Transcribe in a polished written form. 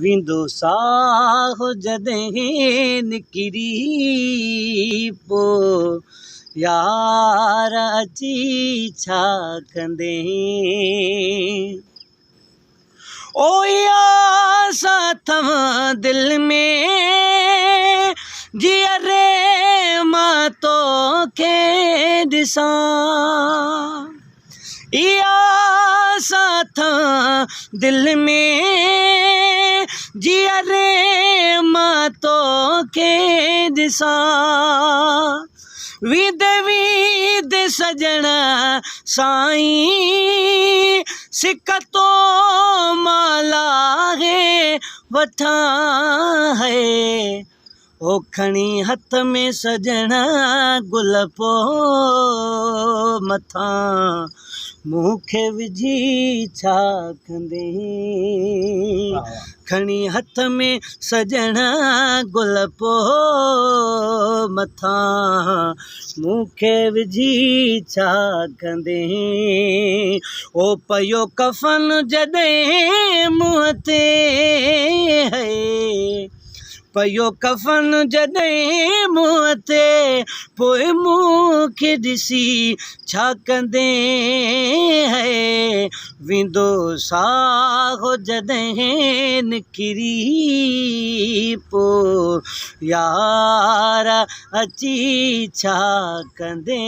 विंदो साहो जॾहिं निकिरी पो यार अची छा कंदे ओ यास अथव दिल में जीअरे मां तोखे ॾिसां यास अथव दिल में जीअरे मां तोखे ॾिसां विद विद सजणा साईं सिक तो माला है वठां है ओ खणी हथ में सजणा गुल पो मथां मूंखे विझी छा कंदे खणी हथ में सजणा गुल पो मथां मूंखे विझी छा कंदे ओ पयो कफन जॾहिं मुंहं ते है पयो कफन जॾहिं मुंहं ते पोइ मूंखे ॾिसी छा कंदे है विंदो साहो जॾहिं निकिरी पो यार अची छा कंदे।